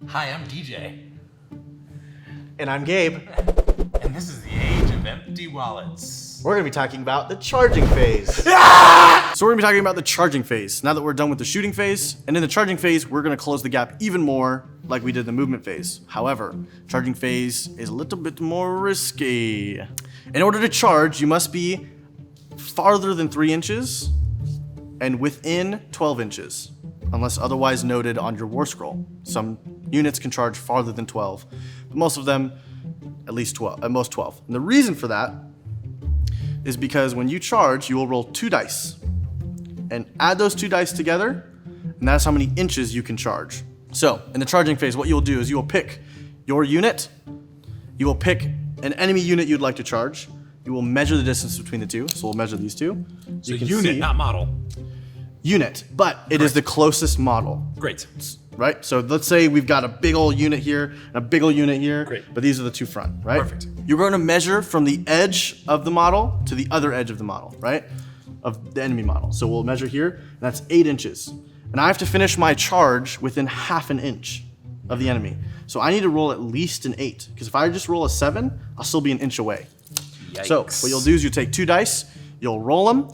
Hi, I'm DJ. And I'm Gabe. And this is the age of empty wallets. We're going to be talking about the charging phase. So we're going to be talking about the charging phase, now that we're done with the shooting phase. And in the charging phase, we're going to close the gap even more like we did the movement phase. However, charging phase is a little bit more risky. In order to charge, you must be farther than 3 inches and within 12 inches, unless otherwise noted on your war scroll. Some units can charge farther than 12, but most of them at least 12, at most 12. And the reason for that is because when you charge, you will roll 2 dice and add those 2 dice together, and that's how many inches you can charge. So in the charging phase, what you'll do is you will pick your unit, you will pick an enemy unit you'd like to charge, you will measure the distance between the two, so we'll measure these two. So unit, not model. Unit, but it is the closest model. Great. Right? So let's say we've got a big old unit here and a big old unit here. Great. But these are the two front, right? Perfect. You're going to measure from the edge of the model to the other edge of the model, right? Of the enemy model. So we'll measure here, and that's 8 inches. And I have to finish my charge within half an inch of the enemy. So I need to roll at least an 8, because if I just roll a 7, I'll still be an inch away. Yikes. So what you'll do is you take 2 dice, you'll roll them,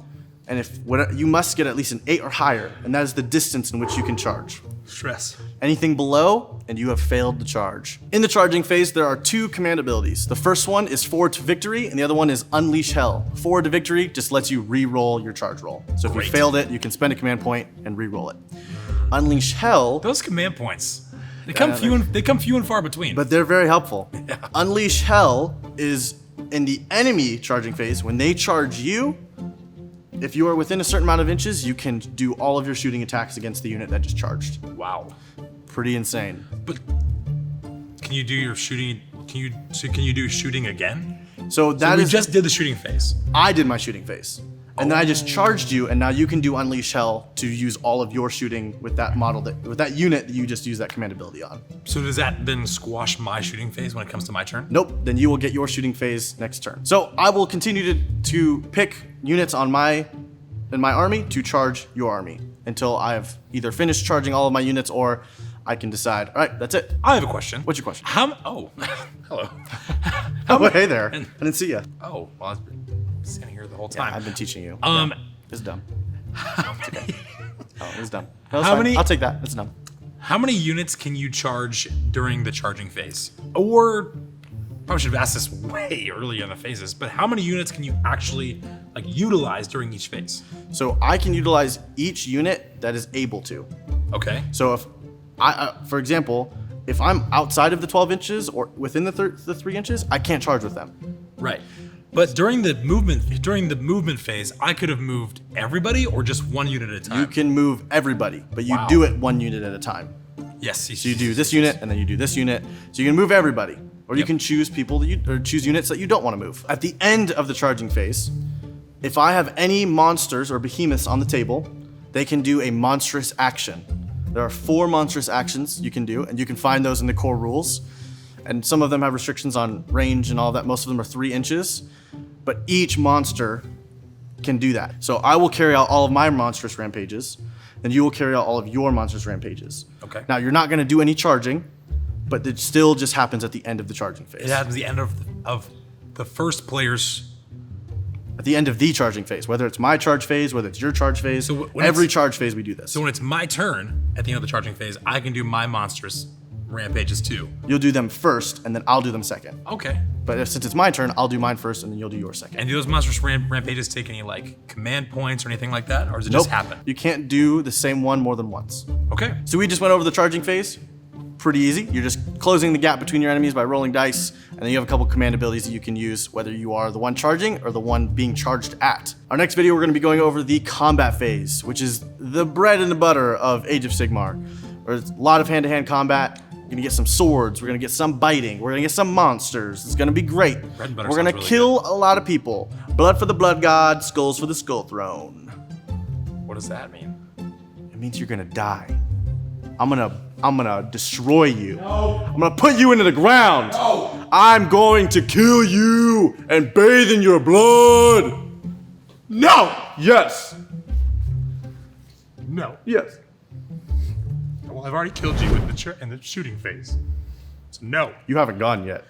and you must get at least an 8 or higher, and that is the distance in which you can charge. Stress. Anything below, and you have failed the charge. In the charging phase, there are 2 command abilities. The first one is Forward to Victory, and the other one is Unleash Hell. Forward to Victory just lets you re-roll your charge roll. So if you failed it, you can spend a command point and re-roll it. Unleash Hell, Those command points, they come few and far between. but they're very helpful. Yeah. Unleash Hell is in the enemy charging phase. When they charge you, if you are within a certain amount of inches, you can do all of your shooting attacks against the unit that just charged. Wow. Pretty insane. But can you do your shooting? Can you do shooting again? So that we is just did the shooting phase. I did my shooting phase. And then I just charged you, and now you can do Unleash Hell to use all of your shooting with that model, with that unit that you just used that command ability on. So does that then squash my shooting phase when it comes to my turn? Nope, then you will get your shooting phase next turn. So I will continue to pick units in my army to charge your army until I have either finished charging all of my units or I can decide, all right, that's it. I have a question. What's your question? Oh, hello. Oh, hey there. I didn't see you. Oh, well, I've been standing here the whole Yeah, time. I've been teaching you. It's dumb. It's okay. Oh, it's dumb. No, it's fine. I'll take that. It's dumb. How many units can you charge during the charging phase? Or, probably should have asked this way earlier in the phases, but how many units can you actually utilize during each phase? So I can utilize each unit that is able to. Okay. So if for example, if I'm outside of the 12 inches or within the 3 inches, I can't charge with them. Right. But during the movement phase, I could have moved everybody or just one unit at a time. You can move everybody, but you do it 1 unit at a time. Yes. So you do this unit and then you do this unit. So you can move everybody, or you can choose people choose units that you don't want to move. At the end of the charging phase, if I have any monsters or behemoths on the table, they can do a monstrous action. There are 4 monstrous actions you can do, and you can find those in the core rules. And some of them have restrictions on range and all that. Most of them are 3 inches, but each monster can do that. So I will carry out all of my monstrous rampages, and you will carry out all of your monstrous rampages. Okay. Now you're not going to do any charging, but it still just happens at the end of the charging phase. It happens at the end of the first player's. At the end of the charging phase, whether it's my charge phase, whether it's your charge phase, So every charge phase we do this. So when it's my turn at the end of the charging phase, I can do my monstrous rampages too. You'll do them first, and then I'll do them second. Okay. But since it's my turn, I'll do mine first, and then you'll do yours second. And do those monstrous rampages take any command points or anything like that, or does it just happen? You can't do the same one more than once. Okay. So we just went over the charging phase. Pretty easy. You're just closing the gap between your enemies by rolling dice, and then you have a couple command abilities that you can use, whether you are the one charging or the one being charged at. Our next video, we're going to be going over the combat phase, which is the bread and the butter of Age of Sigmar. There's a lot of hand-to-hand combat. We're gonna get some swords. We're gonna get some biting. We're gonna get some monsters. It's gonna be great. Bread and butter We're gonna sounds really kill a lot of people. Blood for the blood god, skulls for the skull throne. What does that mean? It means you're gonna die. I'm gonna destroy you. No. I'm gonna put you into the ground. No. I'm going to kill you and bathe in your blood. No. Yes. No. Yes. I Well, I've already killed you in the shooting phase. So no. You haven't gone yet.